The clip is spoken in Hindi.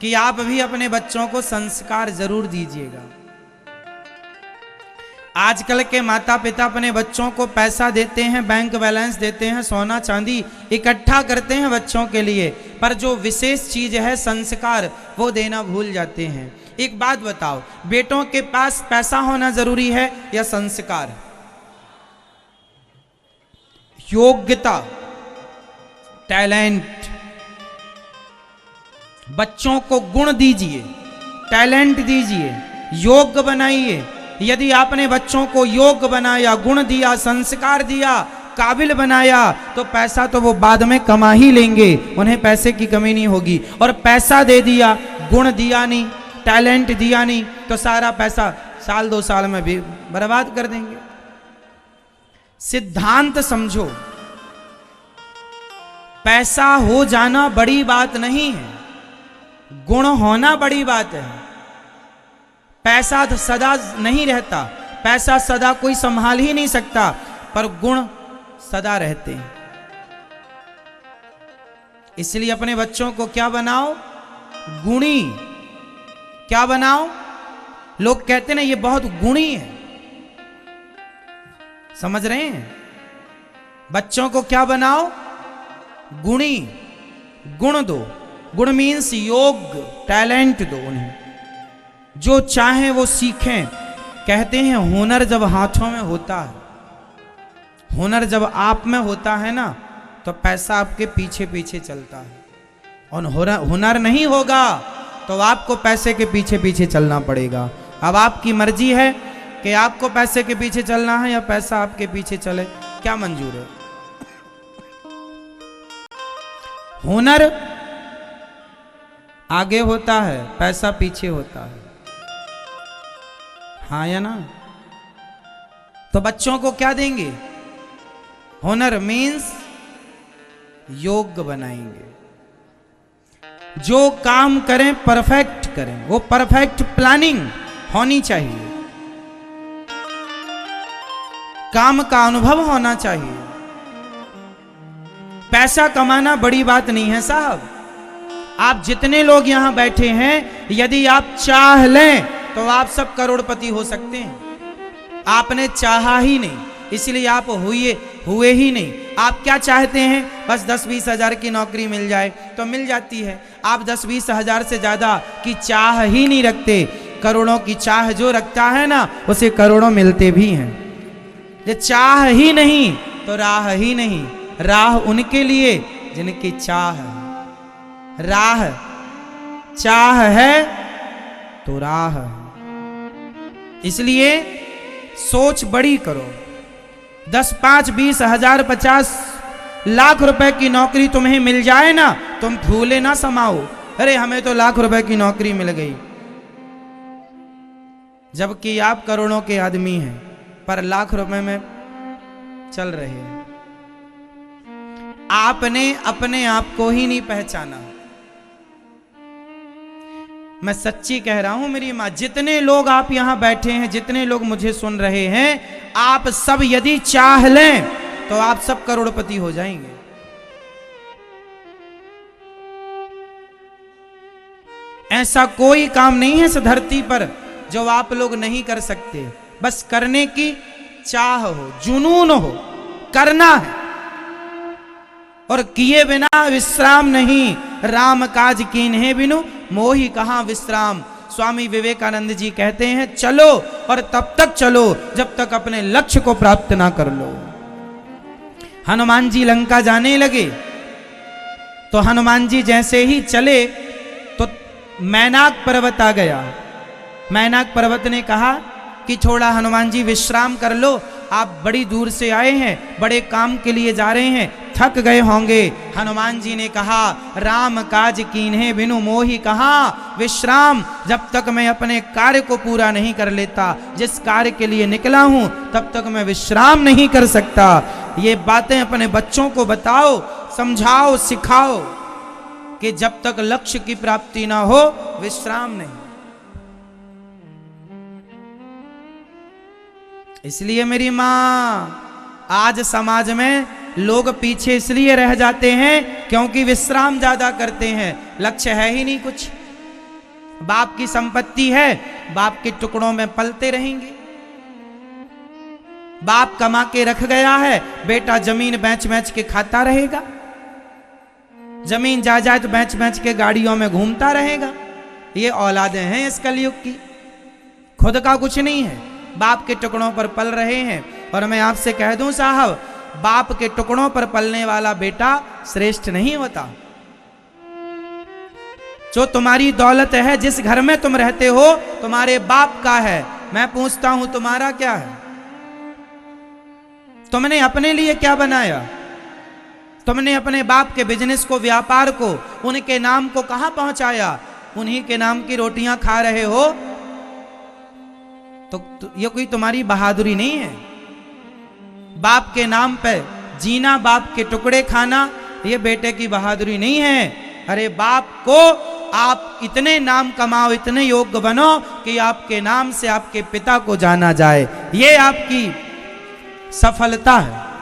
कि आप भी अपने बच्चों को संस्कार जरूर दीजिएगा। आजकल के माता पिता अपने बच्चों को पैसा देते हैं, बैंक बैलेंस देते हैं, सोना चांदी इकट्ठा करते हैं बच्चों के लिए, पर जो विशेष चीज है संस्कार वो देना भूल जाते हैं। एक बात बताओ, बेटों के पास पैसा होना जरूरी है या संस्कार? योग्यता, टैलेंट। बच्चों को गुण दीजिए, टैलेंट दीजिए, योग्य बनाइए। यदि आपने बच्चों को योग्य बनाया, गुण दिया, संस्कार दिया, काबिल बनाया, तो पैसा तो वो बाद में कमा ही लेंगे, उन्हें पैसे की कमी नहीं होगी। और पैसा दे दिया, गुण दिया नहीं, टैलेंट दिया नहीं, तो सारा पैसा साल 2 साल में भी बर्बाद कर देंगे। सिद्धांत समझो, पैसा हो जाना बड़ी बात नहीं है, गुण होना बड़ी बात है। पैसा सदा नहीं रहता, पैसा सदा कोई संभाल ही नहीं सकता, पर गुण सदा रहते हैं। इसलिए अपने बच्चों को क्या बनाओ? गुणी। क्या बनाओ? लोग कहते ना ये बहुत गुणी है, समझ रहे हैं? बच्चों को क्या बनाओ? गुणी। गुण दो। गुण मीन्स योग्य, टैलेंट दो उन्हें, जो चाहे वो सीखें। कहते हैं हुनर जब हाथों में होता है, हुनर जब आप में होता है ना, तो पैसा आपके पीछे पीछे चलता है। और हुनर नहीं होगा तो आपको पैसे के पीछे पीछे चलना पड़ेगा। अब आपकी मर्जी है कि आपको पैसे के पीछे चलना है या पैसा आपके पीछे चले, क्या मंजूर है? हुनर आगे होता है, पैसा पीछे होता है, हाँ या ना? तो बच्चों को क्या देंगे? हुनर मीन्स योग्य बनाएंगे। जो काम करें परफेक्ट करें, वो परफेक्ट प्लानिंग होनी चाहिए, काम का अनुभव होना चाहिए। पैसा कमाना बड़ी बात नहीं है साहब। आप जितने लोग यहां बैठे हैं, यदि आप चाह लें तो आप सब करोड़पति हो सकते हैं। आपने चाहा ही नहीं, इसलिए आप हुए ही नहीं। आप क्या चाहते हैं? बस 10-20 हजार की नौकरी मिल जाए तो मिल जाती है। आप 10-20 हजार से ज्यादा की चाह ही नहीं रखते। करोड़ों की चाह जो रखता है ना, उसे करोड़ों मिलते भी हैं। ये चाह ही नहीं तो राह ही नहीं। राह उनके लिए जिनकी चाह है, राह चाह है तो राह है। इसलिए सोच बड़ी करो। 10, 5, 20 हजार, 50 लाख रुपए की नौकरी तुम्हें मिल जाए ना, तुम फूले ना समाओ, अरे हमें तो लाख रुपए की नौकरी मिल गई, जबकि आप करोड़ों के आदमी हैं पर लाख रुपए में चल रहे हैं। आपने अपने आप को ही नहीं पहचाना। मैं सच्ची कह रहा हूं मेरी मां, जितने लोग आप यहां बैठे हैं, जितने लोग मुझे सुन रहे हैं, आप सब यदि चाह लें तो आप सब करोड़पति हो जाएंगे। ऐसा कोई काम नहीं है इस धरती पर जो आप लोग नहीं कर सकते। बस करने की चाह हो, जुनून हो, करना है। और किए बिना विश्राम नहीं, राम काज कीन्हे बिनु मोहि कहां विश्राम। स्वामी विवेकानंद जी कहते हैं चलो, और तब तक चलो जब तक अपने लक्ष्य को प्राप्त ना कर लो। हनुमान जी लंका जाने लगे तो हनुमान जी जैसे ही चले तो मैनाक पर्वत आ गया। मैनाक पर्वत ने कहा कि थोड़ा हनुमान जी विश्राम कर लो, आप बड़ी दूर से आए हैं, बड़े काम के लिए जा रहे हैं, थक गए होंगे। हनुमान जी ने कहा राम काज कीन्हे बिनु मोहि कहां विश्राम। जब तक मैं अपने कार्य को पूरा नहीं कर लेता, जिस कार्य के लिए निकला हूं, तब तक मैं विश्राम नहीं कर सकता। ये बातें अपने बच्चों को बताओ, समझाओ, सिखाओ कि जब तक लक्ष्य की प्राप्ति ना हो विश्राम नहीं। इसलिए मेरी मां, आज समाज में लोग पीछे इसलिए रह जाते हैं क्योंकि विश्राम ज्यादा करते हैं, लक्ष्य है ही नहीं कुछ। बाप की संपत्ति है, बाप के टुकड़ों में पलते रहेंगे। बाप कमा के रख गया है, बेटा जमीन बेच बेच के खाता रहेगा, जमीन जायदाद बेच बेच के गाड़ियों में घूमता रहेगा। ये औलादें हैं इस कलयुग की, खुद का कुछ नहीं है, बाप के टुकड़ों पर पल रहे हैं। और मैं आपसे कह दूं साहब, बाप के टुकड़ों पर पलने वाला बेटा श्रेष्ठ नहीं होता। जो तुम्हारी दौलत है, जिस घर में तुम रहते हो, तुम्हारे बाप का है। मैं पूछता हूं तुम्हारा क्या है? तुमने अपने लिए क्या बनाया? तुमने अपने बाप के बिजनेस को, व्यापार को, उनके नाम को कहां पहुंचाया? उन्हीं के नाम की रोटियां खा रहे हो तो ये कोई तुम्हारी बहादुरी नहीं है। बाप के नाम पे जीना, बाप के टुकड़े खाना, ये बेटे की बहादुरी नहीं है। अरे बाप को आप इतने नाम कमाओ, इतने योग्य बनो कि आपके नाम से आपके पिता को जाना जाए, ये आपकी सफलता है।